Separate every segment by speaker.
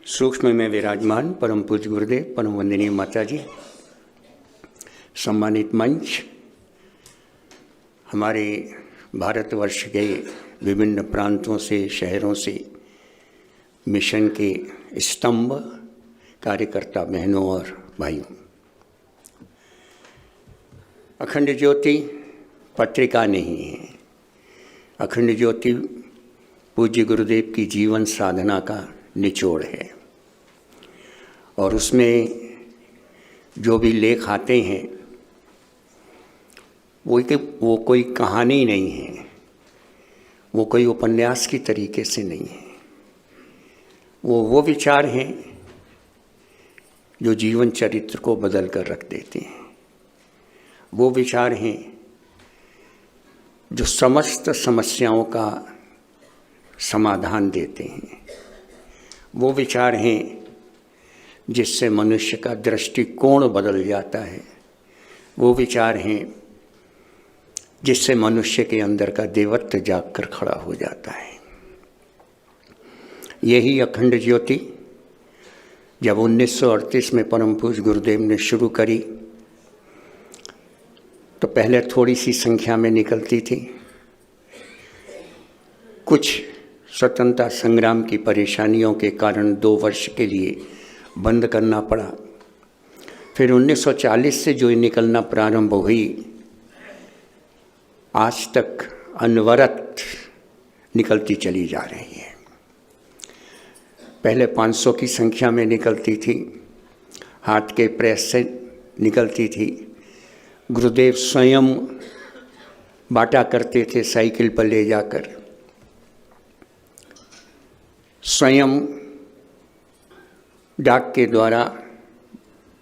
Speaker 1: सूक्ष्म में विराजमान परम पूज्य गुरुदेव, परम वंदनीय माता जी, सम्मानित मंच, हमारे भारतवर्ष के विभिन्न प्रांतों से, शहरों से मिशन के स्तंभ, कार्यकर्ता बहनों और भाइयों, अखंड ज्योति पत्रिका नहीं है। अखंड ज्योति पूज्य गुरुदेव की जीवन साधना का निचोड़ है और उसमें जो भी लेख आते हैं वो कोई कहानी नहीं है, वो कोई उपन्यास की तरीके से नहीं है। वो विचार हैं जो जीवन चरित्र को बदल कर रख देते हैं। वो विचार हैं जो समस्त समस्याओं का समाधान देते हैं। वो विचार हैं जिससे मनुष्य का दृष्टिकोण बदल जाता है। वो विचार हैं जिससे मनुष्य के अंदर का देवत्व जाग कर खड़ा हो जाता है। यही अखंड ज्योति जब 1938 में परम पूज्य गुरुदेव ने शुरू करी तो पहले थोड़ी सी संख्या में निकलती थी। कुछ स्वतंत्रता संग्राम की परेशानियों के कारण 2 वर्ष के लिए बंद करना पड़ा। फिर 1940 से जो निकलना प्रारंभ हुई, आज तक अनवरत निकलती चली जा रही है। पहले 500 की संख्या में निकलती थी, हाथ के प्रेस से निकलती थी। गुरुदेव स्वयं बांटा करते थे, साइकिल पर ले जाकर। स्वयं डाक के द्वारा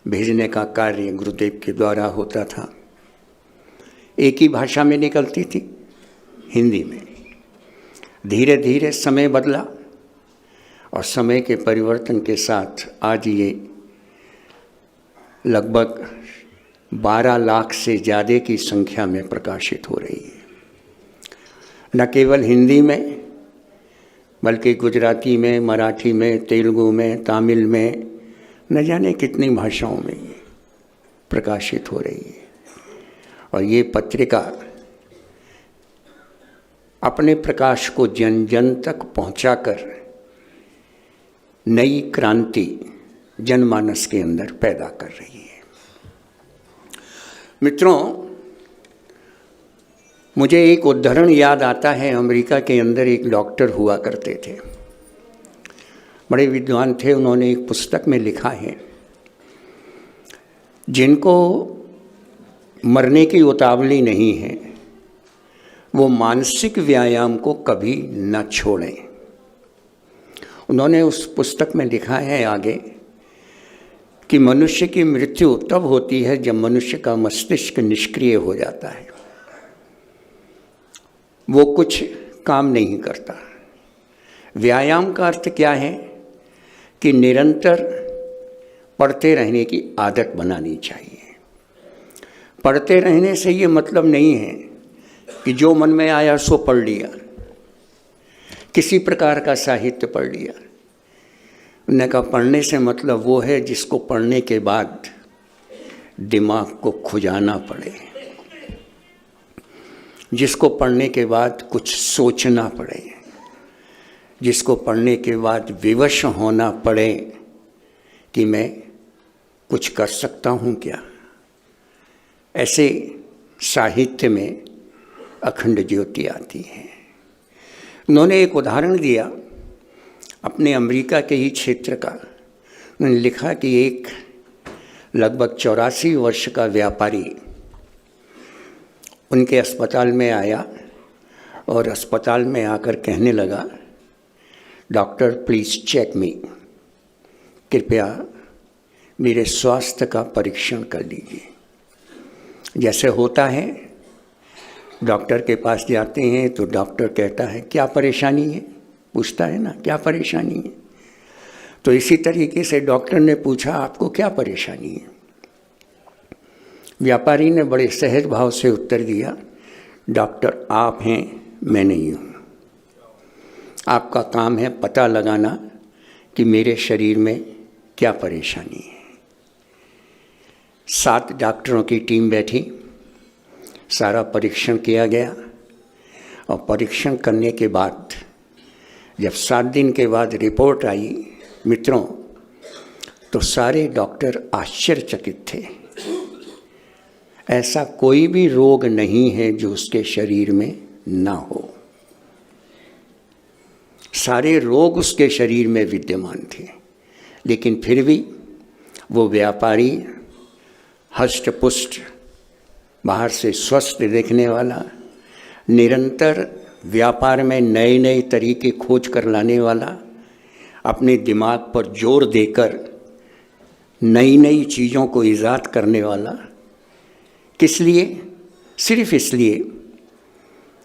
Speaker 1: भेजने का कार्य गुरुदेव के द्वारा होता था। एक ही भाषा में निकलती थी, हिंदी में। धीरे धीरे समय बदला और समय के परिवर्तन के साथ आज ये लगभग 12 लाख से ज़्यादा की संख्या में प्रकाशित हो रही है। न केवल हिंदी में बल्कि गुजराती में, मराठी में, तेलुगु में, तमिल में, न जाने कितनी भाषाओं में ये प्रकाशित हो रही है। और ये पत्रिका अपने प्रकाश को जन जन तक पहुंचाकर नई क्रांति जनमानस के अंदर पैदा कर रही है। मित्रों, मुझे एक उदाहरण याद आता है। अमेरिका के अंदर एक डॉक्टर हुआ करते थे, बड़े विद्वान थे। उन्होंने एक पुस्तक में लिखा है, जिनको मरने की उतावली नहीं है वो मानसिक व्यायाम को कभी न छोड़ें। उन्होंने उस पुस्तक में लिखा है आगे कि मनुष्य की मृत्यु तब होती है जब मनुष्य का मस्तिष्क निष्क्रिय हो जाता है, वो कुछ काम नहीं करता। व्यायाम का अर्थ क्या है कि निरंतर पढ़ते रहने की आदत बनानी चाहिए। पढ़ते रहने से ये मतलब नहीं है कि जो मन में आया सो पढ़ लिया, किसी प्रकार का साहित्य पढ़ लिया। उन्होंने कहा पढ़ने से मतलब वो है जिसको पढ़ने के बाद दिमाग को खुजाना पड़े, जिसको पढ़ने के बाद कुछ सोचना पड़े, जिसको पढ़ने के बाद विवश होना पड़े कि मैं कुछ कर सकता हूँ क्या। ऐसे साहित्य में अखंड ज्योति आती है। उन्होंने एक उदाहरण दिया अपने अमेरिका के ही क्षेत्र का। उन्होंने लिखा कि एक लगभग 84 वर्ष का व्यापारी उनके अस्पताल में आया और अस्पताल में आकर कहने लगा, डॉक्टर प्लीज़ चेक मी, कृपया मेरे स्वास्थ्य का परीक्षण कर लीजिए। जैसे होता है, डॉक्टर के पास जाते हैं तो डॉक्टर कहता है क्या परेशानी है, पूछता है ना क्या परेशानी है। तो इसी तरीके से डॉक्टर ने पूछा आपको क्या परेशानी है। व्यापारी ने बड़े सहज भाव से उत्तर दिया, डॉक्टर आप हैं, मैं नहीं हूँ। आपका काम है पता लगाना कि मेरे शरीर में क्या परेशानी है। 7 डॉक्टरों की टीम बैठी, सारा परीक्षण किया गया और परीक्षण करने के बाद जब 7 दिन के बाद रिपोर्ट आई मित्रों, तो सारे डॉक्टर आश्चर्यचकित थे। ऐसा कोई भी रोग नहीं है जो उसके शरीर में ना हो। सारे रोग उसके शरीर में विद्यमान थे, लेकिन फिर भी वो व्यापारी हष्ट पुष्ट, बाहर से स्वस्थ देखने वाला, निरंतर व्यापार में नए नए तरीके खोज कर लाने वाला, अपने दिमाग पर जोर देकर नई नई चीज़ों को ईजाद करने वाला। किस लिए? सिर्फ इसलिए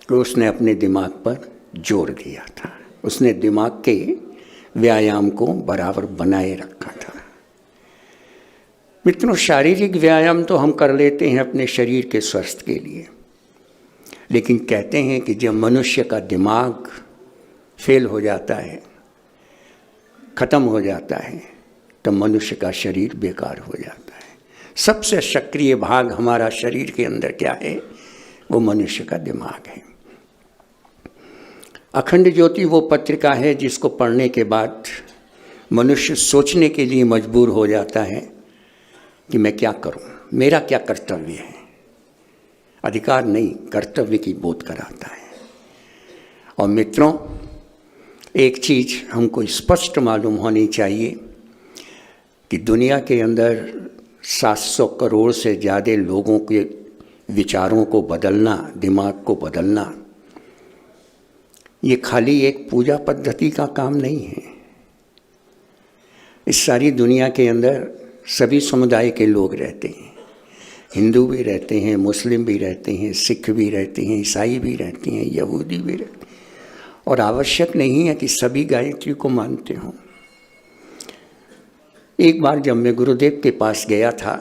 Speaker 1: कि उसने अपने दिमाग पर जोर दिया था, उसने दिमाग के व्यायाम को बराबर बनाए रखा था। मित्रों, शारीरिक व्यायाम तो हम कर लेते हैं अपने शरीर के स्वास्थ्य के लिए, लेकिन कहते हैं कि जब मनुष्य का दिमाग फेल हो जाता है, खत्म हो जाता है, तो मनुष्य का शरीर बेकार हो जाता है। सबसे सक्रिय भाग हमारा शरीर के अंदर क्या है? वो मनुष्य का दिमाग है। अखंड ज्योति वो पत्रिका है जिसको पढ़ने के बाद मनुष्य सोचने के लिए मजबूर हो जाता है कि मैं क्या करूं, मेरा क्या कर्तव्य है। अधिकार नहीं, कर्तव्य की बोध कराता है। और मित्रों, एक चीज़ हमको स्पष्ट मालूम होनी चाहिए कि दुनिया के अंदर 700 करोड़ से ज़्यादा लोगों के विचारों को बदलना, दिमाग को बदलना, ये खाली एक पूजा पद्धति का काम नहीं है। इस सारी दुनिया के अंदर सभी समुदाय के लोग रहते हैं। हिंदू भी रहते हैं, मुस्लिम भी रहते हैं, सिख भी रहते हैं, ईसाई भी रहते हैं, यहूदी भी रहते हैं। और आवश्यक नहीं है कि सभी गायत्री को मानते हों। एक बार जब मैं गुरुदेव के पास गया था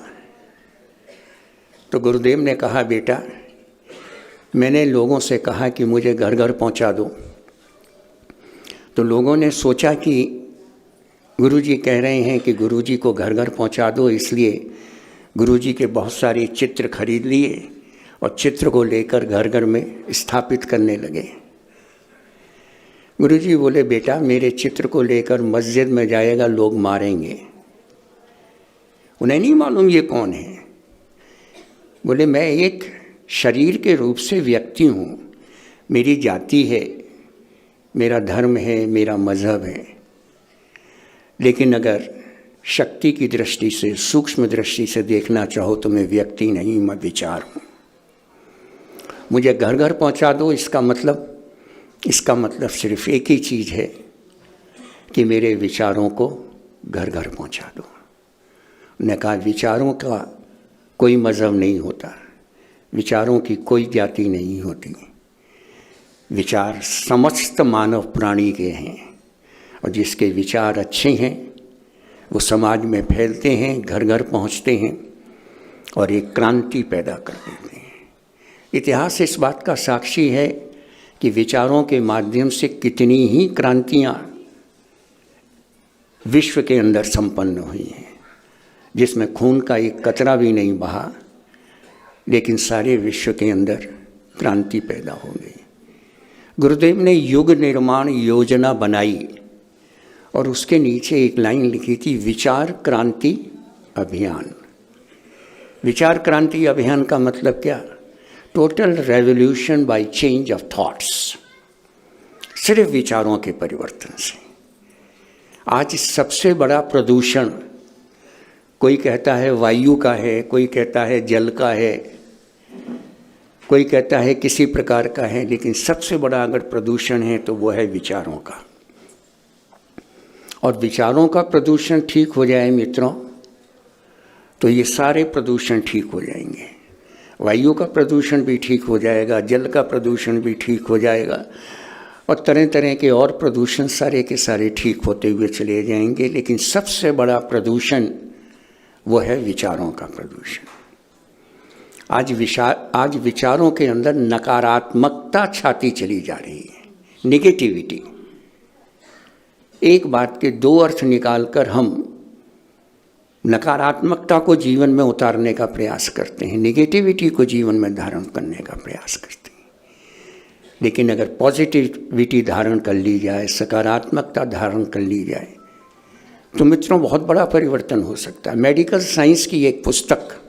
Speaker 1: तो गुरुदेव ने कहा, बेटा, मैंने लोगों से कहा कि मुझे घर घर पहुंचा दो। तो लोगों ने सोचा कि गुरुजी कह रहे हैं कि गुरुजी को घर घर पहुंचा दो, इसलिए गुरुजी के बहुत सारे चित्र खरीद लिए और चित्र को लेकर घर घर में स्थापित करने लगे। गुरुजी बोले, बेटा, मेरे चित्र को लेकर मस्जिद में जाएगा, लोग मारेंगे। उन्हें नहीं मालूम ये कौन है। बोले, मैं एक शरीर के रूप से व्यक्ति हूँ, मेरी जाति है, मेरा धर्म है, मेरा मज़हब है, लेकिन अगर शक्ति की दृष्टि से, सूक्ष्म दृष्टि से देखना चाहो तो मैं व्यक्ति नहीं, मैं विचार हूँ। मुझे घर घर पहुँचा दो, इसका मतलब सिर्फ एक ही चीज़ है कि मेरे विचारों को घर घर पहुँचा दो। उन्होंने कहा, विचारों का कोई मज़हब नहीं होता, विचारों की कोई जाति नहीं होती। विचार समस्त मानव प्राणी के हैं और जिसके विचार अच्छे हैं वो समाज में फैलते हैं, घर घर पहुंचते हैं और एक क्रांति पैदा कर देते हैं। इतिहास इस बात का साक्षी है कि विचारों के माध्यम से कितनी ही क्रांतियां विश्व के अंदर संपन्न हुई हैं, जिसमें खून का एक कतरा भी नहीं बहा, लेकिन सारे विश्व के अंदर क्रांति पैदा हो गई। गुरुदेव ने युग निर्माण योजना बनाई और उसके नीचे एक लाइन लिखी थी, विचार क्रांति अभियान। विचार क्रांति अभियान का मतलब क्या? Total revolution by change of thoughts, सिर्फ विचारों के परिवर्तन से। आज सबसे बड़ा प्रदूषण कोई कहता है वायु का है, कोई कहता है जल का है, कोई कहता है किसी प्रकार का है, लेकिन सबसे बड़ा अगर प्रदूषण है तो वो है विचारों का। और विचारों का प्रदूषण ठीक हो जाए मित्रों, तो ये सारे प्रदूषण ठीक हो जाएंगे। वायु का प्रदूषण भी ठीक हो जाएगा, जल का प्रदूषण भी ठीक हो जाएगा और तरह तरह के और प्रदूषण सारे के सारे ठीक होते हुए चले जाएंगे। लेकिन सबसे बड़ा प्रदूषण वो है विचारों का प्रदूषण। आज विचारों के अंदर नकारात्मकता छाती चली जा रही है, नेगेटिविटी। एक बात के दो अर्थ निकालकर हम नकारात्मकता को जीवन में उतारने का प्रयास करते हैं, नेगेटिविटी को जीवन में धारण करने का प्रयास करते हैं। लेकिन अगर पॉजिटिविटी धारण कर ली जाए, सकारात्मकता धारण कर ली जाए, तो मित्रों बहुत बड़ा परिवर्तन हो सकता है। मेडिकल साइंस की एक पुस्तक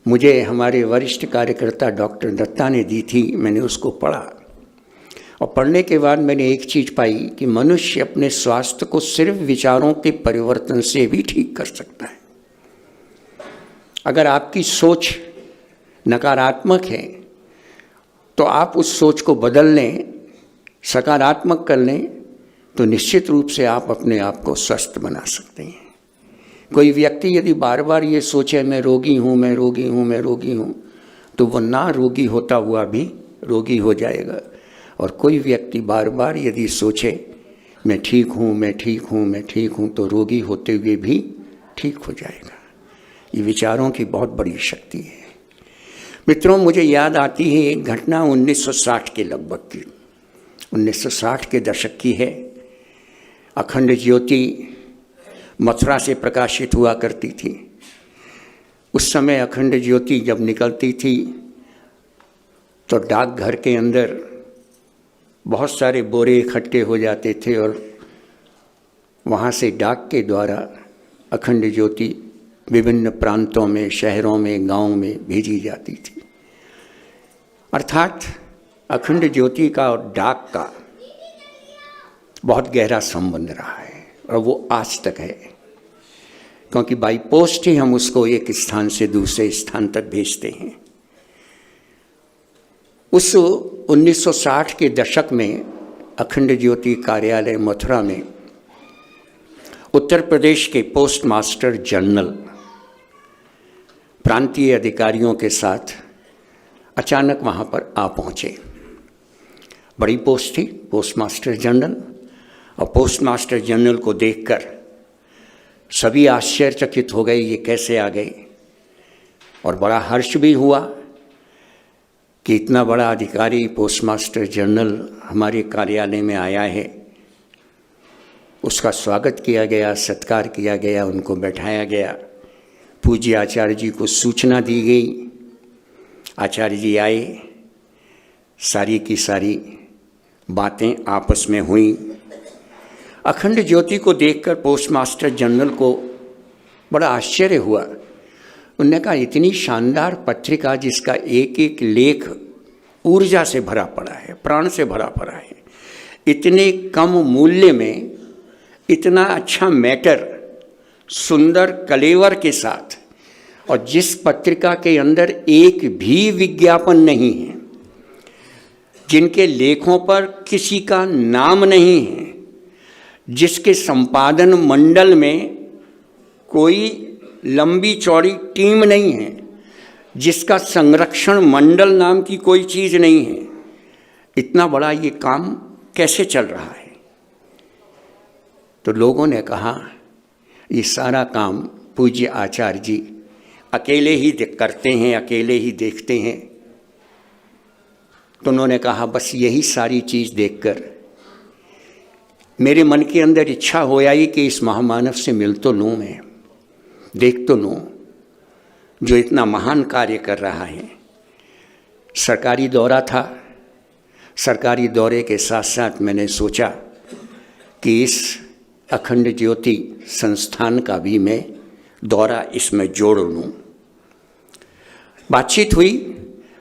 Speaker 1: मुझे हमारे वरिष्ठ कार्यकर्ता डॉक्टर दत्ता ने दी थी, मैंने उसको पढ़ा और पढ़ने के बाद मैंने एक चीज़ पाई कि मनुष्य अपने स्वास्थ्य को सिर्फ विचारों के परिवर्तन से भी ठीक कर सकता है। अगर आपकी सोच नकारात्मक है तो आप उस सोच को बदल लें, सकारात्मक कर लें, तो निश्चित रूप से आप अपने आप को स्वस्थ बना सकते हैं। कोई व्यक्ति यदि बार बार ये सोचे मैं रोगी हूँ, मैं रोगी हूँ, मैं रोगी हूँ, तो वो ना रोगी होता हुआ भी रोगी हो जाएगा। और कोई व्यक्ति बार बार यदि सोचे मैं ठीक हूँ, मैं ठीक हूँ, मैं ठीक हूँ, तो रोगी होते हुए भी ठीक हो जाएगा। ये विचारों की बहुत बड़ी शक्ति है। मित्रों, मुझे याद आती है एक घटना 1960 के लगभग की, 1960 के दशक की है। अखंड ज्योति मथुरा से प्रकाशित हुआ करती थी। उस समय अखंड ज्योति जब निकलती थी तो डाकघर के अंदर बहुत सारे बोरे इकट्ठे हो जाते थे और वहाँ से डाक के द्वारा अखंड ज्योति विभिन्न प्रांतों में, शहरों में, गांवों में भेजी जाती थी। अर्थात अखंड ज्योति का और डाक का बहुत गहरा संबंध रहा है और वो आज तक है, क्योंकि बाई पोस्ट ही हम उसको एक स्थान से दूसरे स्थान तक भेजते हैं। उस 1960 के दशक में अखंड ज्योति कार्यालय मथुरा में उत्तर प्रदेश के पोस्ट मास्टर जनरल प्रांतीय अधिकारियों के साथ अचानक वहाँ पर आ पहुँचे। बड़ी पोस्ट थी, पोस्ट मास्टर जनरल, और पोस्ट मास्टर जनरल को देखकर सभी आश्चर्यचकित हो गए, ये कैसे आ गए। और बड़ा हर्ष भी हुआ कि इतना बड़ा अधिकारी पोस्ट मास्टर जनरल हमारे कार्यालय में आया है। उसका स्वागत किया गया, सत्कार किया गया, उनको बैठाया गया। पूज्य आचार्य जी को सूचना दी गई। आचार्य जी आए, सारी की सारी बातें आपस में हुई। अखंड ज्योति को देखकर पोस्ट मास्टर जनरल को बड़ा आश्चर्य हुआ। उन्होंने कहा, इतनी शानदार पत्रिका जिसका एक एक लेख ऊर्जा से भरा पड़ा है, प्राण से भरा पड़ा है, इतने कम मूल्य में इतना अच्छा मैटर सुंदर कलेवर के साथ, और जिस पत्रिका के अंदर एक भी विज्ञापन नहीं है, जिनके लेखों पर किसी का नाम नहीं है, जिसके संपादन मंडल में कोई लंबी चौड़ी टीम नहीं है, जिसका संरक्षण मंडल नाम की कोई चीज़ नहीं है, इतना बड़ा ये काम कैसे चल रहा है। तो लोगों ने कहा, ये सारा काम पूज्य आचार्य जी अकेले ही करते हैं, अकेले ही देखते हैं। तो उन्होंने कहा, बस यही सारी चीज़ देखकर मेरे मन के अंदर इच्छा हो आई कि इस महामानव से मिल तो लूँ, मैं देख तो लूँ, जो इतना महान कार्य कर रहा है। सरकारी दौरा था, सरकारी दौरे के साथ साथ मैंने सोचा कि इस अखंड ज्योति संस्थान का भी मैं दौरा इसमें जोड़ लूँ। बातचीत हुई।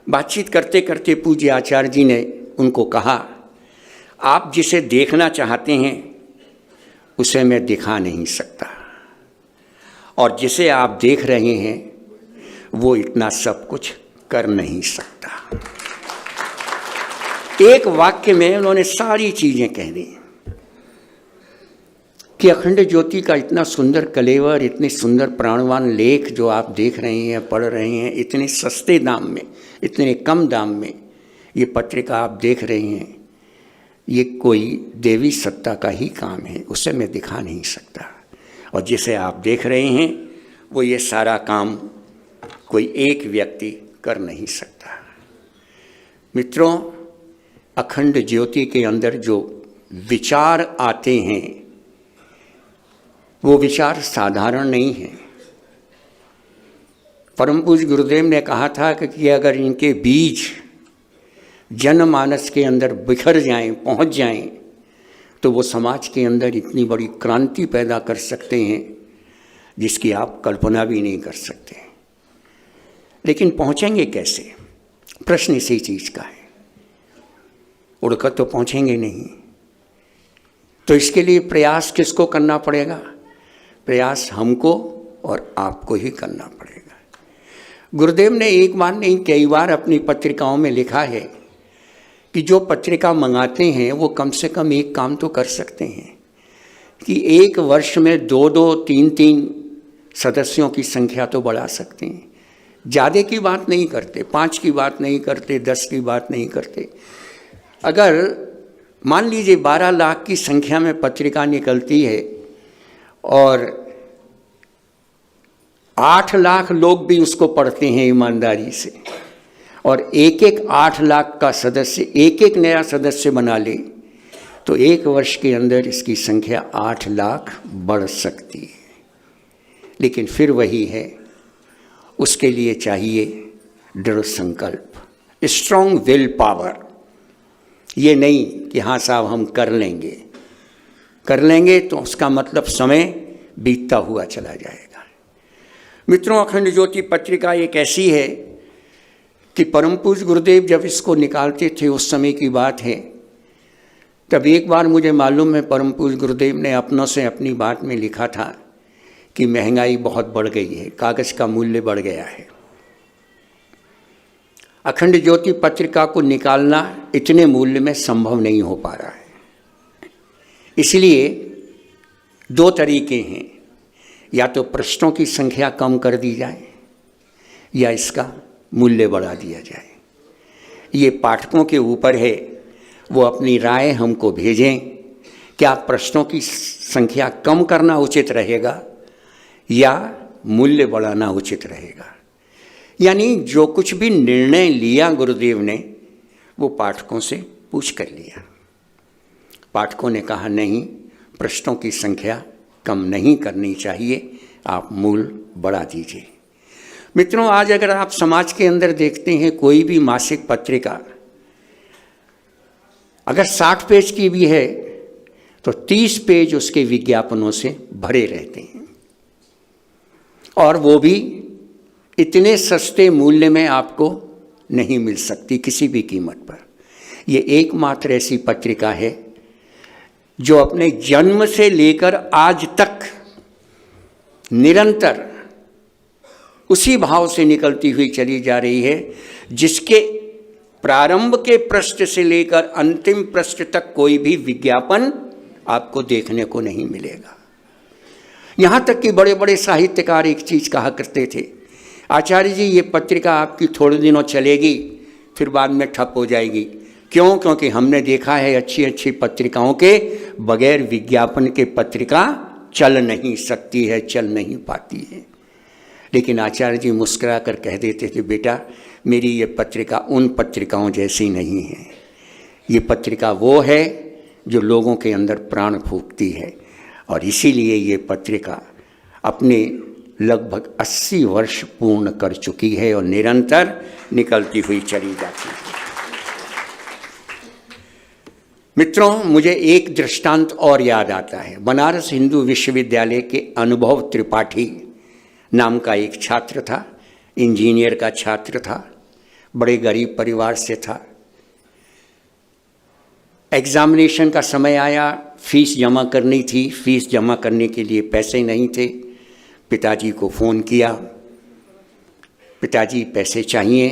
Speaker 1: बातचीत करते करते पूज्य आचार्य जी ने उनको कहा, आप जिसे देखना चाहते हैं उसे मैं दिखा नहीं सकता, और जिसे आप देख रहे हैं वो इतना सब कुछ कर नहीं सकता। एक वाक्य में उन्होंने सारी चीजें कह दी कि अखंड ज्योति का इतना सुंदर कलेवर, इतने सुंदर प्राणवान लेख जो आप देख रहे हैं, पढ़ रहे हैं, इतने सस्ते दाम में, इतने कम दाम में ये पत्रिका आप देख रहे हैं, ये कोई देवी सत्ता का ही काम है, उसे मैं दिखा नहीं सकता। और जिसे आप देख रहे हैं वो ये सारा काम कोई एक व्यक्ति कर नहीं सकता। मित्रों, अखंड ज्योति के अंदर जो विचार आते हैं वो विचार साधारण नहीं है। परम पूज्य गुरुदेव ने कहा था कि अगर इनके बीज जनमानस के अंदर बिखर जाएं, पहुंच जाएं, तो वो समाज के अंदर इतनी बड़ी क्रांति पैदा कर सकते हैं जिसकी आप कल्पना भी नहीं कर सकते। लेकिन पहुंचेंगे कैसे? प्रश्न इसी चीज़ का है। उड़कर तो पहुंचेंगे नहीं, तो इसके लिए प्रयास किसको करना पड़ेगा? प्रयास हमको और आपको ही करना पड़ेगा। गुरुदेव ने एक बार नहीं कई बार अपनी पत्रिकाओं में लिखा है कि जो पत्रिका मंगाते हैं वो कम से कम एक काम तो कर सकते हैं कि एक वर्ष में 2-2, 3-3 सदस्यों की संख्या तो बढ़ा सकते हैं। ज़्यादा की बात नहीं करते, 5 की बात नहीं करते, 10 की बात नहीं करते। अगर मान लीजिए 12 लाख की संख्या में पत्रिका निकलती है और 8 लाख लोग भी उसको पढ़ते हैं ईमानदारी से, और एक 8 लाख का सदस्य एक नया सदस्य बना ले, तो एक वर्ष के अंदर इसकी संख्या 8 लाख बढ़ सकती है। लेकिन फिर वही है, उसके लिए चाहिए दृढ़ संकल्प, स्ट्रॉन्ग विल पावर। ये नहीं कि हाँ साहब हम कर लेंगे तो उसका मतलब समय बीतता हुआ चला जाएगा। मित्रों, अखंड ज्योति पत्रिका एक ऐसी है कि परम पूज्य गुरुदेव जब इसको निकालते थे, उस समय की बात है, तब एक बार मुझे मालूम है परम पूज्य गुरुदेव ने अपनों से अपनी बात में लिखा था कि महंगाई बहुत बढ़ गई है, कागज़ का मूल्य बढ़ गया है, अखंड ज्योति पत्रिका को निकालना इतने मूल्य में संभव नहीं हो पा रहा है। इसलिए 2 तरीके हैं, या तो पृष्ठों की संख्या कम कर दी जाए या इसका मूल्य बढ़ा दिया जाए। ये पाठकों के ऊपर है, वो अपनी राय हमको भेजें। क्या पृष्ठों की संख्या कम करना उचित रहेगा या मूल्य बढ़ाना उचित रहेगा? यानी जो कुछ भी निर्णय लिया गुरुदेव ने, वो पाठकों से पूछ कर लिया। पाठकों ने कहा नहीं, पृष्ठों की संख्या कम नहीं करनी चाहिए, आप मूल्य बढ़ा दीजिए। मित्रों, आज अगर आप समाज के अंदर देखते हैं, कोई भी मासिक पत्रिका अगर 60 पेज की भी है तो 30 पेज उसके विज्ञापनों से भरे रहते हैं, और वो भी इतने सस्ते मूल्य में आपको नहीं मिल सकती किसी भी कीमत पर। ये एकमात्र ऐसी पत्रिका है जो अपने जन्म से लेकर आज तक निरंतर उसी भाव से निकलती हुई चली जा रही है, जिसके प्रारंभ के पृष्ठ से लेकर अंतिम पृष्ठ तक कोई भी विज्ञापन आपको देखने को नहीं मिलेगा। यहाँ तक कि बड़े बड़े साहित्यकार एक चीज़ कहा करते थे, आचार्य जी ये पत्रिका आपकी थोड़े दिनों चलेगी, फिर बाद में ठप हो जाएगी। क्यों? क्योंकि हमने देखा है अच्छी अच्छी पत्रिकाओं के बगैर विज्ञापन के पत्रिका चल नहीं सकती है, चल नहीं पाती है। लेकिन आचार्य जी मुस्कुरा कर कह देते थे, बेटा मेरी ये पत्रिका उन पत्रिकाओं जैसी नहीं है। ये पत्रिका वो है जो लोगों के अंदर प्राण फूंकती है, और इसीलिए ये पत्रिका अपने लगभग 80 वर्ष पूर्ण कर चुकी है और निरंतर निकलती हुई चली जाती है। मित्रों, मुझे एक दृष्टांत और याद आता है। बनारस हिंदू विश्वविद्यालय के अनुभव त्रिपाठी नाम का एक छात्र था, इंजीनियर का छात्र था, बड़े गरीब परिवार से था। एग्जामिनेशन का समय आया, फीस जमा करनी थी, फीस जमा करने के लिए पैसे नहीं थे। पिताजी को फ़ोन किया, पिताजी पैसे चाहिए,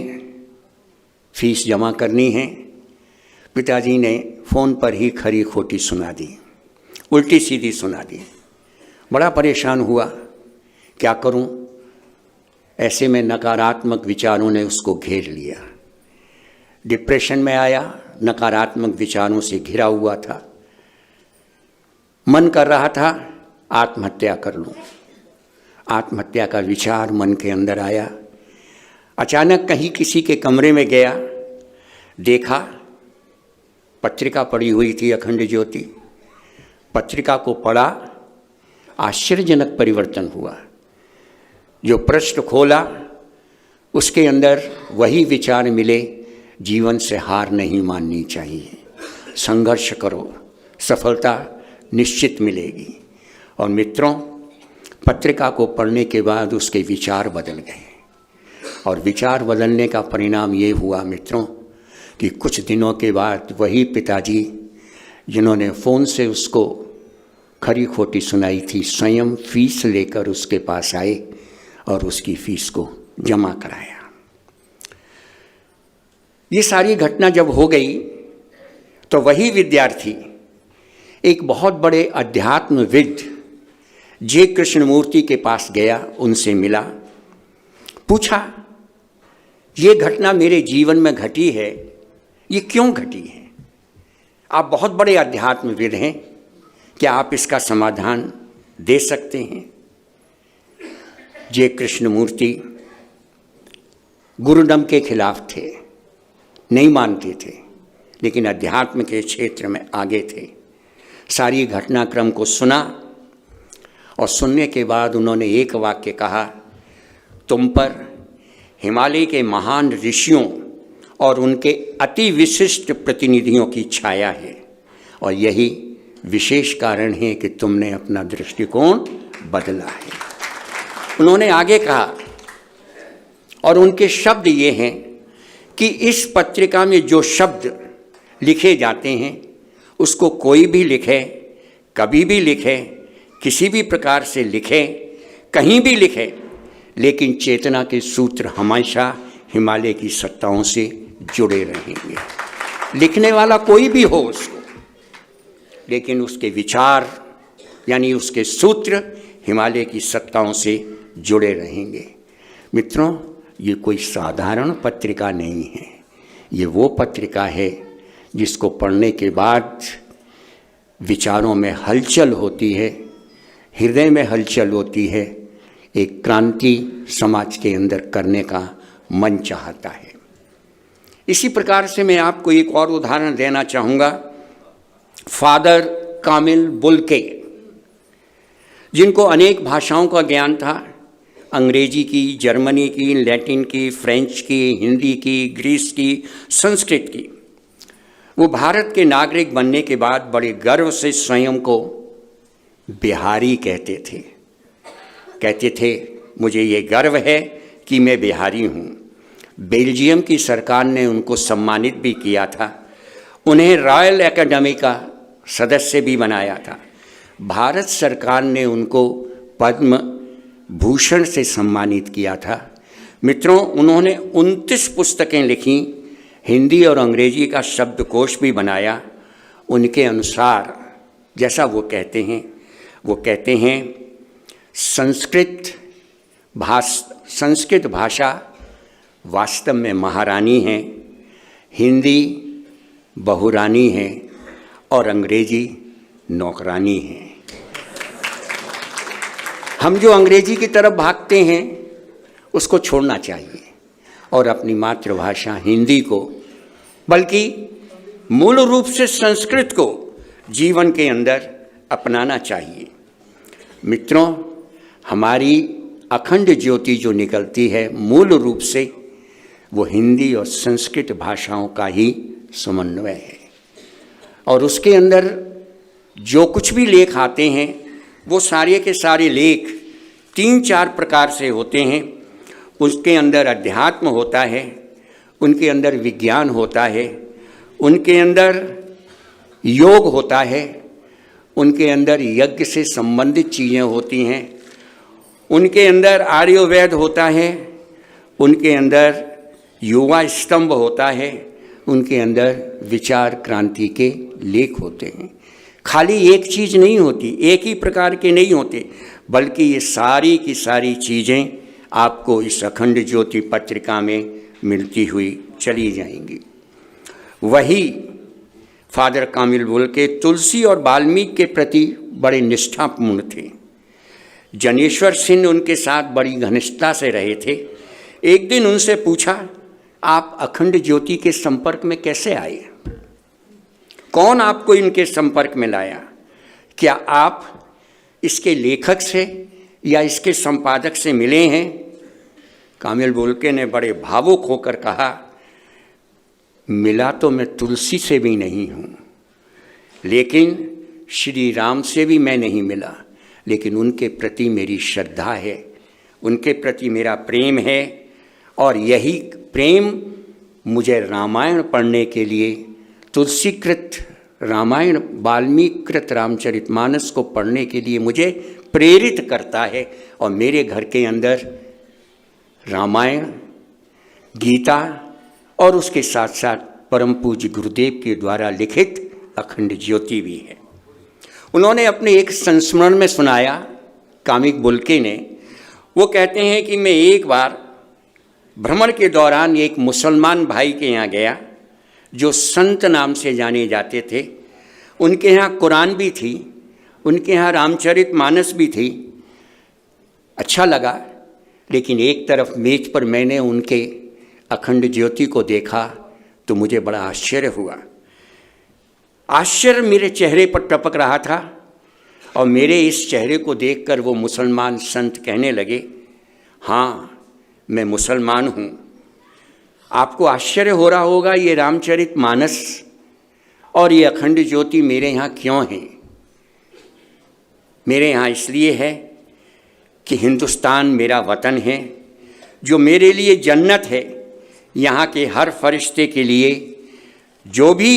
Speaker 1: फीस जमा करनी है। पिताजी ने फ़ोन पर ही खरी खोटी सुना दी, उल्टी सीधी सुना दी। बड़ा परेशान हुआ, क्या करूं? ऐसे में नकारात्मक विचारों ने उसको घेर लिया। डिप्रेशन में आया, नकारात्मक विचारों से घिरा हुआ था। मन कर रहा था आत्महत्या कर लूं। आत्महत्या का विचार मन के अंदर आया। अचानक कहीं किसी के कमरे में गया, देखा पत्रिका पड़ी हुई थी, अखंड ज्योति। पत्रिका को पढ़ा आश्चर्यजनक परिवर्तन हुआ। जो पृष्ठ खोला उसके अंदर वही विचार मिले, जीवन से हार नहीं माननी चाहिए, संघर्ष करो, सफलता निश्चित मिलेगी। और मित्रों, पत्रिका को पढ़ने के बाद उसके विचार बदल गए, और विचार बदलने का परिणाम ये हुआ मित्रों कि कुछ दिनों के बाद वही पिताजी जिन्होंने फ़ोन से उसको खरी खोटी सुनाई थी, स्वयं फीस लेकर उसके पास आए और उसकी फीस को जमा कराया। ये सारी घटना जब हो गई तो वही विद्यार्थी एक बहुत बड़े अध्यात्मविद जे कृष्णमूर्ति के पास गया, उनसे मिला, पूछा ये घटना मेरे जीवन में घटी है, ये क्यों घटी है? आप बहुत बड़े अध्यात्मविद हैं, क्या आप इसका समाधान दे सकते हैं? जे कृष्णमूर्ति गुरुडम के खिलाफ थे, नहीं मानते थे, लेकिन अध्यात्म के क्षेत्र में आगे थे। सारी घटनाक्रम को सुना और सुनने के बाद उन्होंने एक वाक्य कहा, तुम पर हिमालय के महान ऋषियों और उनके अति विशिष्ट प्रतिनिधियों की छाया है, और यही विशेष कारण है कि तुमने अपना दृष्टिकोण बदला है। उन्होंने आगे कहा, और उनके शब्द ये हैं कि इस पत्रिका में जो शब्द लिखे जाते हैं उसको कोई भी लिखे, कभी भी लिखे, किसी भी प्रकार से लिखे, कहीं भी लिखे, लेकिन चेतना के सूत्र हमेशा हिमालय की सत्ताओं से जुड़े रहेंगे। लिखने वाला कोई भी हो उसको, लेकिन उसके विचार यानी उसके सूत्र हिमालय की सत्ताओं से जुड़े रहेंगे। मित्रों, ये कोई साधारण पत्रिका नहीं है, ये वो पत्रिका है जिसको पढ़ने के बाद विचारों में हलचल होती है, हृदय में हलचल होती है, एक क्रांति समाज के अंदर करने का मन चाहता है। इसी प्रकार से मैं आपको एक और उदाहरण देना चाहूँगा। फादर कामिल बुल्के, जिनको अनेक भाषाओं का ज्ञान था, अंग्रेजी की, जर्मनी की, लैटिन की, फ्रेंच की, हिंदी की, ग्रीस की, संस्कृत की, वो भारत के नागरिक बनने के बाद बड़े गर्व से स्वयं को बिहारी कहते थे। कहते थे, मुझे ये गर्व है कि मैं बिहारी हूँ। बेल्जियम की सरकार ने उनको सम्मानित भी किया था, उन्हें रॉयल एकेडमी का सदस्य भी बनाया था। भारत सरकार ने उनको पद्म भूषण से सम्मानित किया था। मित्रों, उन्होंने 29 पुस्तकें लिखी, हिंदी और अंग्रेजी का शब्दकोश भी बनाया। उनके अनुसार जैसा वो कहते हैं संस्कृत भाषा वास्तव में महारानी है, हिंदी बहुरानी है और अंग्रेजी नौकरानी है। हम जो अंग्रेजी की तरफ भागते हैं उसको छोड़ना चाहिए और अपनी मातृभाषा हिंदी को, बल्कि मूल रूप से संस्कृत को जीवन के अंदर अपनाना चाहिए। मित्रों, हमारी अखंड ज्योति जो निकलती है मूल रूप से वो हिंदी और संस्कृत भाषाओं का ही समन्वय है, और उसके अंदर जो कुछ भी लेख आते हैं वो सारे के सारे लेख 3-4 प्रकार से होते हैं। उसके अंदर अध्यात्म होता है, उनके अंदर विज्ञान होता है, उनके अंदर योग होता है, उनके अंदर यज्ञ से संबंधित चीज़ें होती हैं, उनके अंदर आर्यवेद होता है, उनके अंदर युवा स्तंभ होता है, उनके अंदर विचार क्रांति के लेख होते हैं। खाली एक चीज़ नहीं होती, एक ही प्रकार के नहीं होते, बल्कि ये सारी की सारी चीज़ें आपको इस अखंड ज्योति पत्रिका में मिलती हुई चली जाएंगी। वही फादर कामिल बुल्के तुलसी और वाल्मीकि के प्रति बड़े निष्ठापूर्ण थे। जनेश्वर सिंह उनके साथ बड़ी घनिष्ठता से रहे थे। एक दिन उनसे पूछा, आप अखंड ज्योति के संपर्क में कैसे आए? कौन आपको इनके संपर्क में लाया? क्या आप इसके लेखक से या इसके संपादक से मिले हैं? कामिल बोलके ने बड़े भावुक होकर कहा, मिला तो मैं तुलसी से भी नहीं हूँ, लेकिन श्री राम से भी मैं नहीं मिला, लेकिन उनके प्रति मेरी श्रद्धा है, उनके प्रति मेरा प्रेम है, और यही प्रेम मुझे रामायण पढ़ने के लिए, तुलसीकृत रामायण, वाल्मीकिकृत रामचरितमानस को पढ़ने के लिए मुझे प्रेरित करता है। और मेरे घर के अंदर रामायण, गीता और उसके साथ साथ परम पूज्य गुरुदेव के द्वारा लिखित अखंड ज्योति भी है। उन्होंने अपने एक संस्मरण में सुनाया, कामिक बुल्के ने, वो कहते हैं कि मैं एक बार भ्रमण के दौरान एक मुसलमान भाई के यहाँ गया जो संत नाम से जाने जाते थे। उनके यहाँ कुरान भी थी, उनके यहाँ रामचरितमानस भी थी। अच्छा लगा, लेकिन एक तरफ मेज पर मैंने उनके अखंड ज्योति को देखा तो मुझे बड़ा आश्चर्य हुआ। आश्चर्य मेरे चेहरे पर टपक रहा था, और मेरे इस चेहरे को देखकर वो मुसलमान संत कहने लगे, हाँ मैं मुसलमान हूँ। आपको आश्चर्य हो रहा होगा ये रामचरितमानस और ये अखंड ज्योति मेरे यहाँ क्यों है? मेरे यहाँ इसलिए है कि हिंदुस्तान मेरा वतन है, जो मेरे लिए जन्नत है। यहाँ के हर फरिश्ते के लिए, जो भी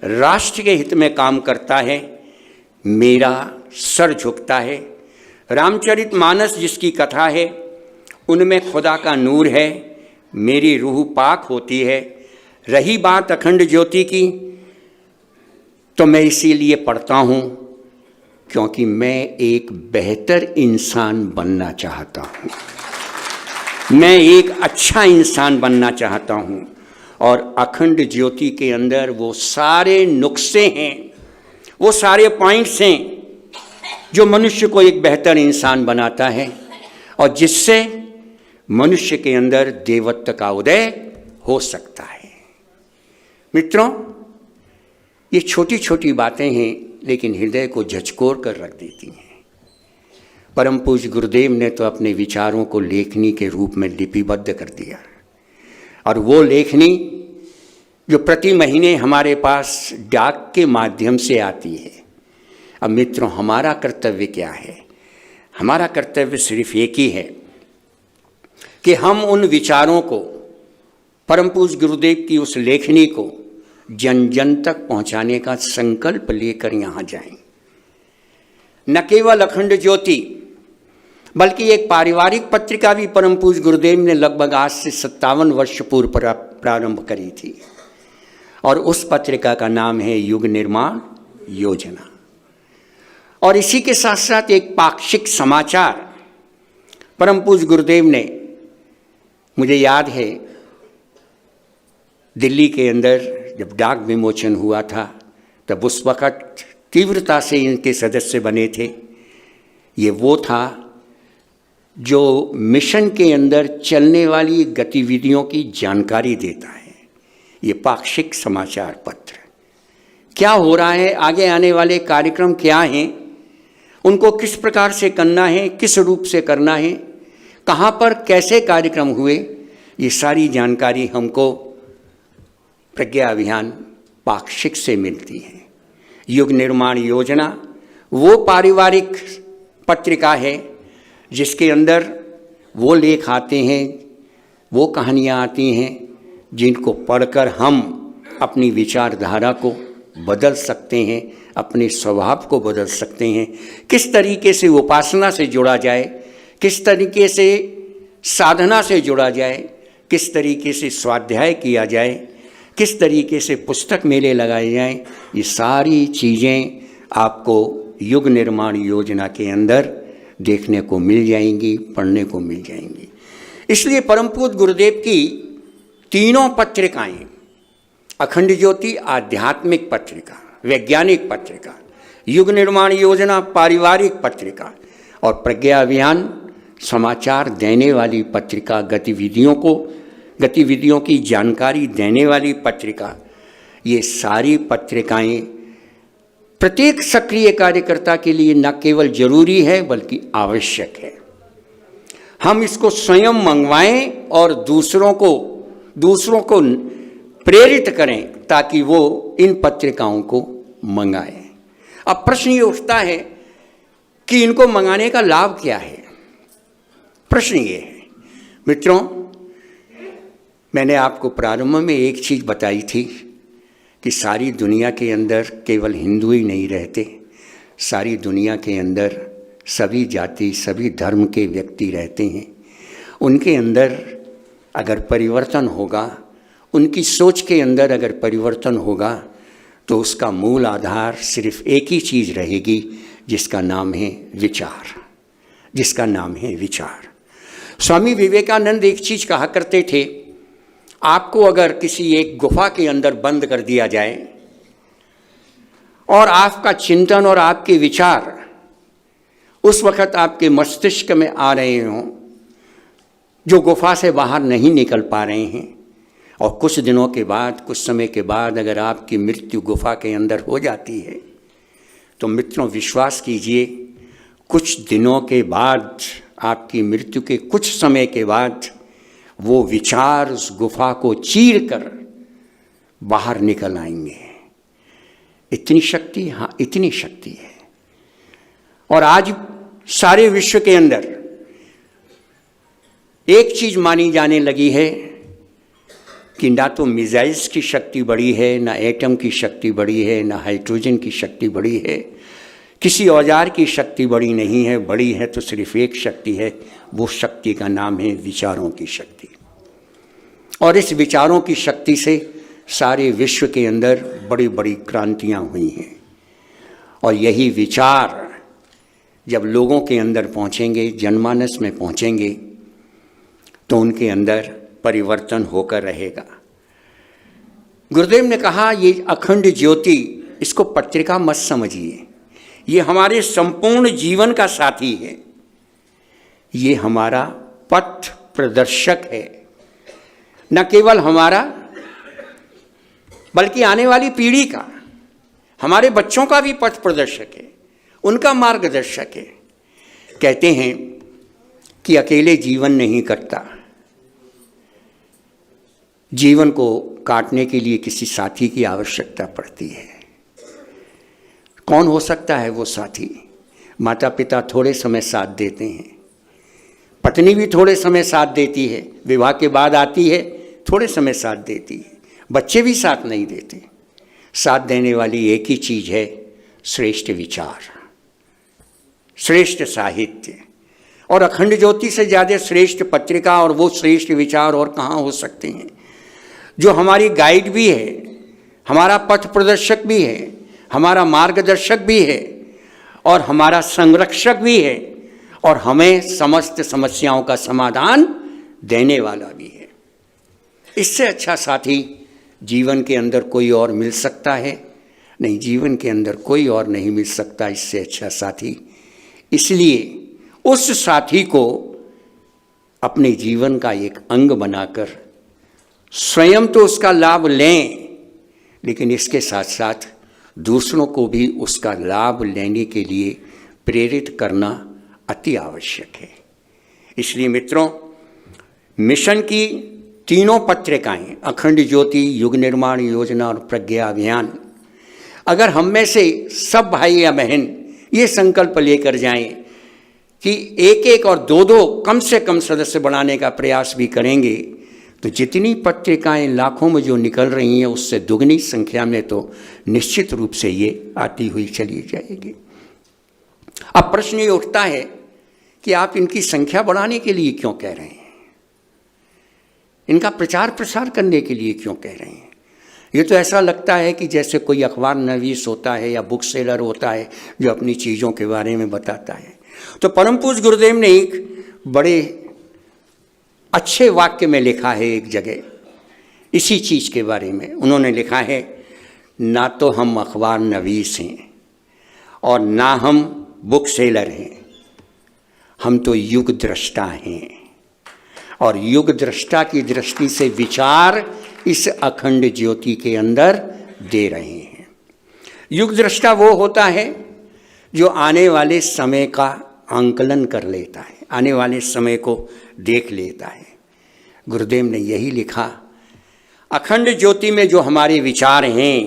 Speaker 1: राष्ट्र के हित में काम करता है, मेरा सर झुकता है। रामचरितमानस जिसकी कथा है, उनमें खुदा का नूर है, मेरी रूह पाक होती है। रही बात अखंड ज्योति की, तो मैं इसीलिए पढ़ता हूँ क्योंकि मैं एक बेहतर इंसान बनना चाहता हूँ, मैं एक अच्छा इंसान बनना चाहता हूँ। और अखंड ज्योति के अंदर वो सारे नुक्से हैं, वो सारे पॉइंट्स हैं जो मनुष्य को एक बेहतर इंसान बनाता है, और जिससे मनुष्य के अंदर देवत्व का उदय हो सकता है। मित्रों, ये छोटी छोटी बातें हैं, लेकिन हृदय को झकझोर कर रख देती हैं। परम पूज्य गुरुदेव ने तो अपने विचारों को लेखनी के रूप में लिपिबद्ध कर दिया, और वो लेखनी जो प्रति महीने हमारे पास डाक के माध्यम से आती है। अब मित्रों, हमारा कर्तव्य क्या है? हमारा कर्तव्य सिर्फ एक ही है कि हम उन विचारों को, परम पूज्य गुरुदेव की उस लेखनी को जन जन तक पहुंचाने का संकल्प लेकर यहाँ जाएं। न केवल अखंड ज्योति, बल्कि एक पारिवारिक पत्रिका भी परम पूज्य गुरुदेव ने लगभग आज से 57 वर्ष पूर्व प्रारंभ करी थी, और उस पत्रिका का नाम है युग निर्माण योजना। और इसी के साथ साथ एक पाक्षिक समाचार परम पूज्य गुरुदेव ने, मुझे याद है दिल्ली के अंदर जब डाक विमोचन हुआ था, तब उस वक़्त तीव्रता से इनके सदस्य बने थे। ये वो था जो मिशन के अंदर चलने वाली गतिविधियों की जानकारी देता है। ये पाक्षिक समाचार पत्र, क्या हो रहा है, आगे आने वाले कार्यक्रम क्या हैं, उनको किस प्रकार से करना है, किस रूप से करना है, कहाँ पर कैसे कार्यक्रम हुए, ये सारी जानकारी हमको प्रज्ञा अभियान पाक्षिक से मिलती है। युग निर्माण योजना वो पारिवारिक पत्रिका है जिसके अंदर वो लेख आते हैं, वो कहानियाँ आती हैं जिनको पढ़कर हम अपनी विचारधारा को बदल सकते हैं, अपने स्वभाव को बदल सकते हैं। किस तरीके से उपासना से जुड़ा जाए, किस तरीके से साधना से जुड़ा जाए, किस तरीके से स्वाध्याय किया जाए, किस तरीके से पुस्तक मेले लगाए जाएं, ये सारी चीज़ें आपको युग निर्माण योजना के अंदर देखने को मिल जाएंगी, पढ़ने को मिल जाएंगी। इसलिए परम पूज्य गुरुदेव की तीनों पत्रिकाएं, अखंड ज्योति आध्यात्मिक पत्रिका, वैज्ञानिक पत्रिका, युग निर्माण योजना पारिवारिक पत्रिका, और प्रज्ञा अभियान समाचार देने वाली पत्रिका, गतिविधियों की जानकारी देने वाली पत्रिका, ये सारी पत्रिकाएं प्रत्येक सक्रिय कार्यकर्ता के लिए न केवल जरूरी है बल्कि आवश्यक है। हम इसको स्वयं मंगवाएं और दूसरों को प्रेरित करें ताकि वो इन पत्रिकाओं को मंगाएं। अब प्रश्न ये उठता है कि इनको मंगाने का लाभ क्या है। प्रश्न ये है मित्रों, मैंने आपको प्रारंभ में एक चीज बताई थी कि सारी दुनिया के अंदर केवल हिंदू ही नहीं रहते, सारी दुनिया के अंदर सभी जाति सभी धर्म के व्यक्ति रहते हैं। उनके अंदर अगर परिवर्तन होगा, उनकी सोच के अंदर अगर परिवर्तन होगा तो उसका मूल आधार सिर्फ एक ही चीज़ रहेगी जिसका नाम है विचार, जिसका नाम है विचार। स्वामी विवेकानंद एक चीज़ कहा करते थे, आपको अगर किसी एक गुफा के अंदर बंद कर दिया जाए और आपका चिंतन और आपके विचार उस वक्त आपके मस्तिष्क में आ रहे हों, जो गुफा से बाहर नहीं निकल पा रहे हैं, और कुछ दिनों के बाद, कुछ समय के बाद अगर आपकी मृत्यु गुफा के अंदर हो जाती है, तो मित्रों विश्वास कीजिए, कुछ दिनों के बाद, आपकी मृत्यु के कुछ समय के बाद वो विचार उस गुफा को चीर कर बाहर निकल आएंगे। इतनी शक्ति, हाँ इतनी शक्ति है। और आज सारे विश्व के अंदर एक चीज मानी जाने लगी है कि ना तो मिसाइल्स की शक्ति बढ़ी है, ना एटम की शक्ति बढ़ी है, ना हाइड्रोजन की शक्ति बढ़ी है, किसी औजार की शक्ति बड़ी नहीं है। बड़ी है तो सिर्फ एक शक्ति है, वो शक्ति का नाम है विचारों की शक्ति। और इस विचारों की शक्ति से सारे विश्व के अंदर बड़ी बड़ी क्रांतियां हुई हैं। और यही विचार जब लोगों के अंदर पहुंचेंगे, जनमानस में पहुंचेंगे, तो उनके अंदर परिवर्तन होकर रहेगा। गुरुदेव ने कहा, ये अखंड ज्योति, इसको पत्रिका मत समझिए, ये हमारे संपूर्ण जीवन का साथी है, ये हमारा पथ प्रदर्शक है। न केवल हमारा बल्कि आने वाली पीढ़ी का, हमारे बच्चों का भी पथ प्रदर्शक है, उनका मार्गदर्शक है। कहते हैं कि अकेले जीवन नहीं कटता, जीवन को काटने के लिए किसी साथी की आवश्यकता पड़ती है। कौन हो सकता है वो साथी? माता पिता थोड़े समय साथ देते हैं, पत्नी भी थोड़े समय साथ देती है, विवाह के बाद आती है, थोड़े समय साथ देती है, बच्चे भी साथ नहीं देते। साथ देने वाली एक ही चीज़ है, श्रेष्ठ विचार, श्रेष्ठ साहित्य। और अखंड ज्योति से ज़्यादा श्रेष्ठ पत्रिका और वो श्रेष्ठ विचार और कहाँ हो सकते हैं, जो हमारी गाइड भी है, हमारा पथ प्रदर्शक भी है, हमारा मार्गदर्शक भी है और हमारा संरक्षक भी है, और हमें समस्त समस्याओं का समाधान देने वाला भी है। इससे अच्छा साथी जीवन के अंदर कोई और मिल सकता है? नहीं, जीवन के अंदर कोई और नहीं मिल सकता इससे अच्छा साथी। इसलिए उस साथी को अपने जीवन का एक अंग बनाकर स्वयं तो उसका लाभ लें, लेकिन इसके साथ साथ दूसरों को भी उसका लाभ लेने के लिए प्रेरित करना अति आवश्यक है। इसलिए मित्रों, मिशन की तीनों पत्रिकाएं, अखंड ज्योति, युग निर्माण योजना और प्रज्ञा अभियान, अगर हम में से सब भाई या बहन ये संकल्प लेकर जाएं कि एक एक और दो दो कम से कम सदस्य बढ़ाने का प्रयास भी करेंगे, तो जितनी पत्रिकाएं लाखों में जो निकल रही हैं उससे दुगनी संख्या में तो निश्चित रूप से ये आती हुई चली जाएगी। अब प्रश्न ये उठता है कि आप इनकी संख्या बढ़ाने के लिए क्यों कह रहे हैं, इनका प्रचार प्रसार करने के लिए क्यों कह रहे हैं? ये तो ऐसा लगता है कि जैसे कोई अखबार नवीस होता है या बुक सेलर होता है जो अपनी चीज़ों के बारे में बताता है। तो परम पूज्य गुरुदेव ने एक बड़े अच्छे वाक्य में लिखा है एक जगह इसी चीज़ के बारे में। उन्होंने लिखा है, ना तो हम अखबार नवीस हैं और ना हम बुक सेलर हैं, हम तो युग दृष्टा हैं, और युग दृष्टा की दृष्टि से विचार इस अखंड ज्योति के अंदर दे रहे हैं। युग दृष्टा वो होता है जो आने वाले समय का आंकलन कर लेता है, आने वाले समय को देख लेता है। गुरुदेव ने यही लिखा, अखंड ज्योति में जो हमारे विचार हैं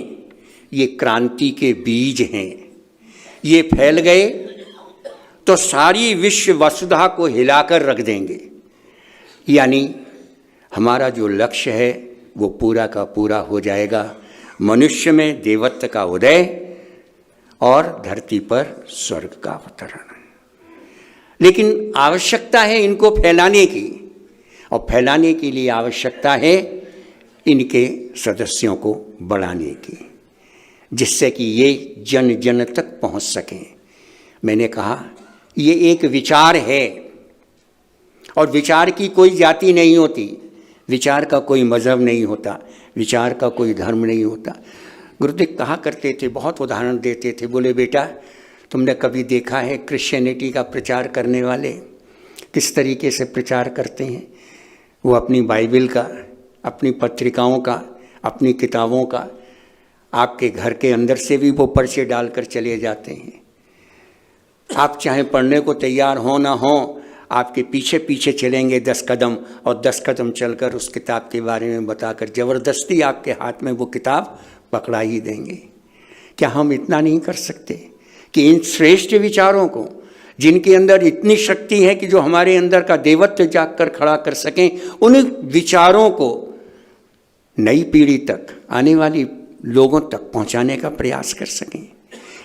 Speaker 1: ये क्रांति के बीज हैं। ये फैल गए तो सारी विश्व वसुधा को हिलाकर रख देंगे। यानी हमारा जो लक्ष्य है वो पूरा का पूरा हो जाएगा। मनुष्य में देवत्व का उदय और धरती पर स्वर्ग का अवतरण। लेकिन आवश्यकता है इनको फैलाने की, और फैलाने के लिए आवश्यकता है इनके सदस्यों को बढ़ाने की, जिससे कि ये जन जन तक पहुंच सकें। मैंने कहा ये एक विचार है, और विचार की कोई जाति नहीं होती, विचार का कोई मज़हब नहीं होता, विचार का कोई धर्म नहीं होता। गुरुदेव कहा करते थे, बहुत उदाहरण देते थे, बोले बेटा तुमने कभी देखा है क्रिश्चियनिटी का प्रचार करने वाले किस तरीके से प्रचार करते हैं? वो अपनी बाइबल का, अपनी पत्रिकाओं का, अपनी किताबों का आपके घर के अंदर से भी वो पर्चे डालकर चले जाते हैं। आप चाहे पढ़ने को तैयार हो ना हो, आपके पीछे पीछे चलेंगे 10 कदम, और 10 कदम चलकर उस किताब के बारे में बताकर ज़बरदस्ती आपके हाथ में वो किताब पकड़ा ही देंगे। क्या हम इतना नहीं कर सकते कि इन श्रेष्ठ विचारों को, जिनके अंदर इतनी शक्ति है कि जो हमारे अंदर का देवत्व जाग कर खड़ा कर सकें, उन विचारों को नई पीढ़ी तक, आने वाली लोगों तक पहुंचाने का प्रयास कर सकें?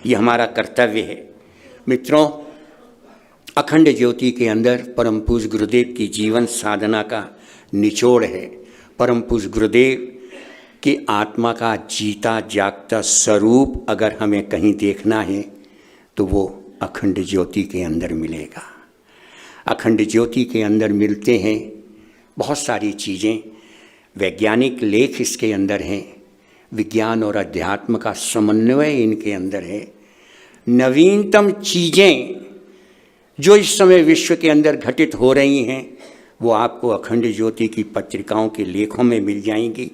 Speaker 1: ये हमारा कर्तव्य है। मित्रों, अखंड ज्योति के अंदर परम पूज्य गुरुदेव की जीवन साधना का निचोड़ है। परम पूज्य गुरुदेव की आत्मा का जीता जागता स्वरूप अगर हमें कहीं देखना है तो वो अखंड ज्योति के अंदर मिलेगा। अखंड ज्योति के अंदर मिलते हैं बहुत सारी चीज़ें। वैज्ञानिक लेख इसके अंदर हैं, विज्ञान और अध्यात्म का समन्वय इनके अंदर है। नवीनतम चीज़ें जो इस समय विश्व के अंदर घटित हो रही हैं वो आपको अखंड ज्योति की पत्रिकाओं के लेखों में मिल जाएंगी।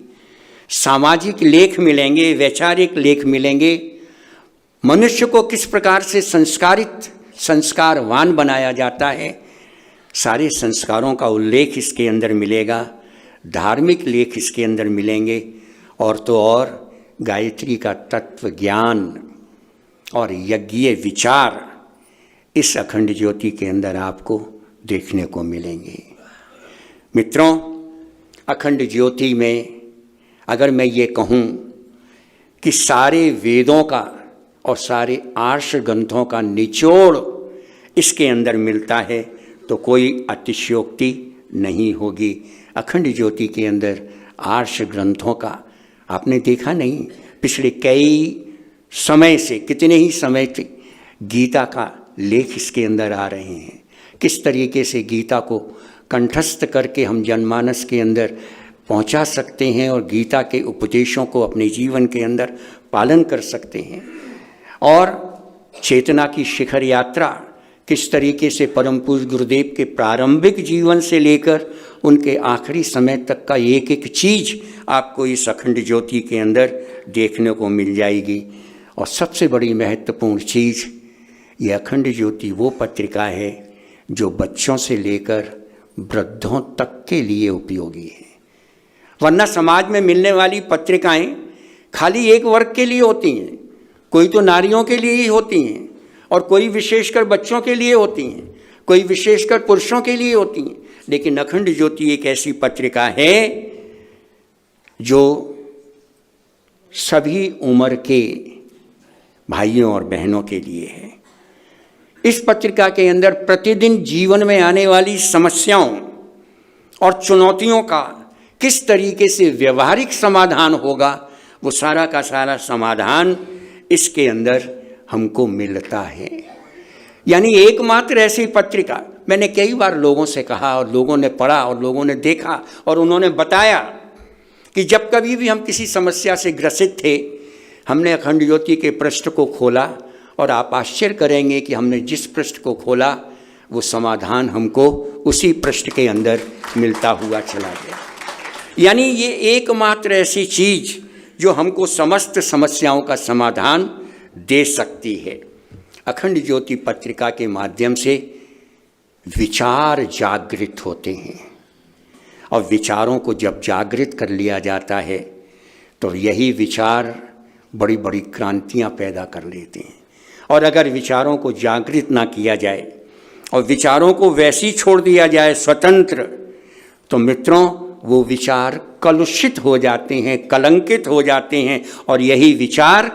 Speaker 1: सामाजिक लेख मिलेंगे, वैचारिक लेख मिलेंगे। मनुष्य को किस प्रकार से संस्कारवान बनाया जाता है, सारे संस्कारों का उल्लेख इसके अंदर मिलेगा। धार्मिक लेख इसके अंदर मिलेंगे, और तो और गायत्री का तत्व ज्ञान और यज्ञीय विचार इस अखंड ज्योति के अंदर आपको देखने को मिलेंगे। मित्रों, अखंड ज्योति में अगर मैं ये कहूँ कि सारे वेदों का और सारे आर्ष ग्रंथों का निचोड़ इसके अंदर मिलता है तो कोई अतिशयोक्ति नहीं होगी। अखंड ज्योति के अंदर आर्ष ग्रंथों का आपने देखा नहीं, पिछले कई समय से, कितने ही समय से गीता का लेख इसके अंदर आ रहे हैं। किस तरीके से गीता को कंठस्थ करके हम जनमानस के अंदर पहुंचा सकते हैं और गीता के उपदेशों को अपने जीवन के अंदर पालन कर सकते हैं। और चेतना की शिखर यात्रा किस तरीके से परम पूज्य गुरुदेव के प्रारंभिक जीवन से लेकर उनके आखिरी समय तक का एक एक चीज़ आपको इस अखंड ज्योति के अंदर देखने को मिल जाएगी। और सबसे बड़ी महत्वपूर्ण चीज़, ये अखंड ज्योति वो पत्रिका है जो बच्चों से लेकर वृद्धों तक के लिए उपयोगी है। वरना समाज में मिलने वाली पत्रिकाएं खाली एक वर्ग के लिए होती हैं, कोई तो नारियों के लिए ही होती हैं, और कोई विशेषकर बच्चों के लिए होती हैं, कोई विशेषकर पुरुषों के लिए होती हैं। लेकिन अखंड ज्योति एक ऐसी पत्रिका है जो सभी उम्र के भाइयों और बहनों के लिए है। इस पत्रिका के अंदर प्रतिदिन जीवन में आने वाली समस्याओं और चुनौतियों का किस तरीके से व्यवहारिक समाधान होगा, वो सारा का सारा समाधान इसके अंदर हमको मिलता है। यानी एकमात्र ऐसी पत्रिका, मैंने कई बार लोगों से कहा और लोगों ने पढ़ा और लोगों ने देखा और उन्होंने बताया कि जब कभी भी हम किसी समस्या से ग्रसित थे, हमने अखंड ज्योति के पृष्ठ को खोला और आप आश्चर्य करेंगे कि हमने जिस पृष्ठ को खोला वो समाधान हमको उसी पृष्ठ के अंदर मिलता हुआ चला गया। यानी ये एकमात्र ऐसी चीज़ जो हमको समस्त समस्याओं का समाधान दे सकती है। अखंड ज्योति पत्रिका के माध्यम से विचार जागृत होते हैं और विचारों को जब जागृत कर लिया जाता है तो यही विचार बड़ी बड़ी क्रांतियां पैदा कर लेते हैं। और अगर विचारों को जागृत ना किया जाए और विचारों को वैसे ही छोड़ दिया जाए स्वतंत्र, तो मित्रों वो विचार कलुषित हो जाते हैं, कलंकित हो जाते हैं और यही विचार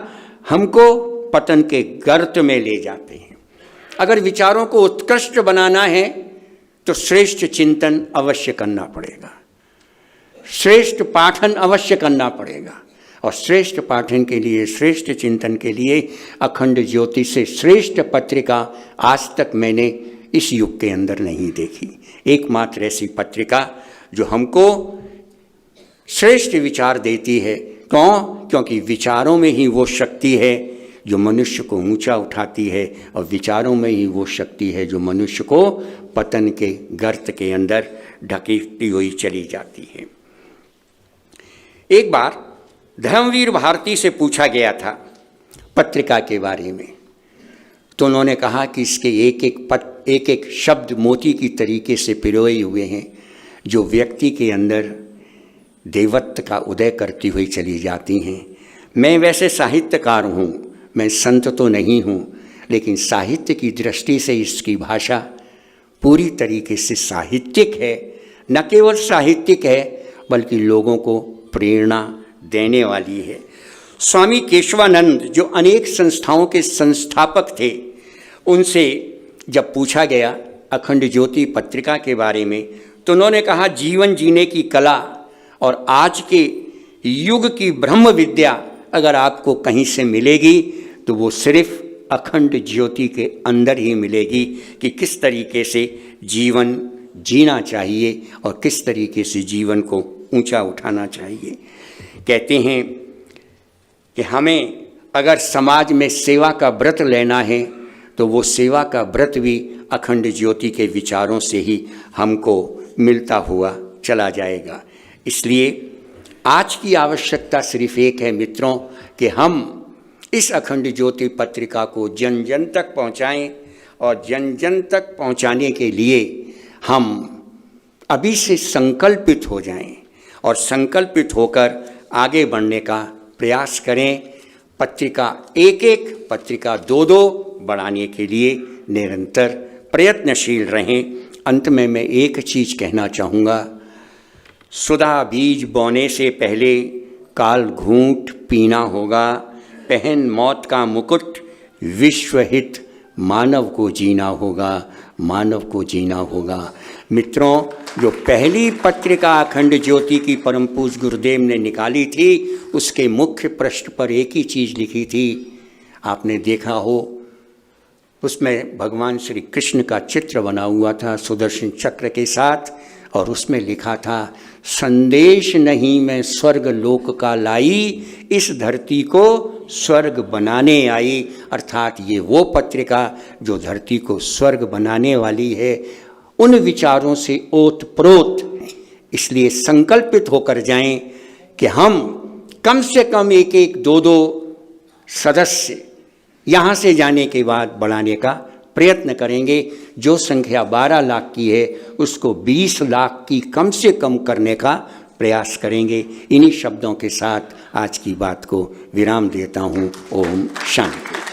Speaker 1: हमको पतन के गर्त में ले जाते हैं। अगर विचारों को उत्कृष्ट बनाना है तो श्रेष्ठ चिंतन अवश्य करना पड़ेगा, श्रेष्ठ पाठन अवश्य करना पड़ेगा। और श्रेष्ठ पाठन के लिए, श्रेष्ठ चिंतन के लिए अखंड ज्योति से श्रेष्ठ पत्रिका आज तक मैंने इस युग के अंदर नहीं देखी। एकमात्र ऐसी पत्रिका जो हमको श्रेष्ठ विचार देती है। क्यों? क्योंकि विचारों में ही वो शक्ति है जो मनुष्य को ऊंचा उठाती है और विचारों में ही वो शक्ति है जो मनुष्य को पतन के गर्त के अंदर ढकेलती हुई चली जाती है। एक बार धर्मवीर भारती से पूछा गया था पत्रिका के बारे में, तो उन्होंने कहा कि इसके एक एक शब्द मोती की तरीके से पिरोए हुए हैं जो व्यक्ति के अंदर देवत्व का उदय करती हुई चली जाती हैं। मैं वैसे साहित्यकार हूँ, मैं संत तो नहीं हूँ, लेकिन साहित्य की दृष्टि से इसकी भाषा पूरी तरीके से साहित्यिक है। न केवल साहित्यिक है बल्कि लोगों को प्रेरणा देने वाली है। स्वामी केशवानंद जो अनेक संस्थाओं के संस्थापक थे, उनसे जब पूछा गया अखंड ज्योति पत्रिका के बारे में तो उन्होंने कहा जीवन जीने की कला और आज के युग की ब्रह्म विद्या अगर आपको कहीं से मिलेगी तो वो सिर्फ अखंड ज्योति के अंदर ही मिलेगी कि किस तरीके से जीवन जीना चाहिए और किस तरीके से जीवन को ऊंचा उठाना चाहिए। कहते हैं कि हमें अगर समाज में सेवा का व्रत लेना है तो वो सेवा का व्रत भी अखंड ज्योति के विचारों से ही हमको मिलता हुआ चला जाएगा। इसलिए आज की आवश्यकता सिर्फ एक है मित्रों कि हम इस अखंड ज्योति पत्रिका को जन जन तक पहुंचाएं और जन जन तक पहुंचाने के लिए हम अभी से संकल्पित हो जाएं और संकल्पित होकर आगे बढ़ने का प्रयास करें। पत्रिका एक पत्रिका दो बढ़ाने के लिए निरंतर प्रयत्नशील रहें। अंत में मैं एक चीज़ कहना चाहूँगा, सुधा बीज बोने से पहले काल घूंट पीना होगा, पहन मौत का मुकुट विश्वहित मानव को जीना होगा, मानव को जीना होगा। मित्रों, जो पहली पत्रिका अखंड ज्योति की परम पूज्य गुरुदेव ने निकाली थी उसके मुख्य पृष्ठ पर एक ही चीज़ लिखी थी, आपने देखा हो, उसमें भगवान श्री कृष्ण का चित्र बना हुआ था सुदर्शन चक्र के साथ और उसमें लिखा था संदेश नहीं मैं स्वर्ग लोक का लाई, इस धरती को स्वर्ग बनाने आई। अर्थात ये वो पत्रिका जो धरती को स्वर्ग बनाने वाली है, उन विचारों से ओतप्रोत है। इसलिए संकल्पित होकर जाएं कि हम कम से कम एक दो सदस्य यहाँ से जाने के बाद बढ़ाने का प्रयत्न करेंगे। जो संख्या 12 लाख की है उसको 20 लाख की कम से कम करने का प्रयास करेंगे। इन्हीं शब्दों के साथ आज की बात को विराम देता हूँ। ओम शांति।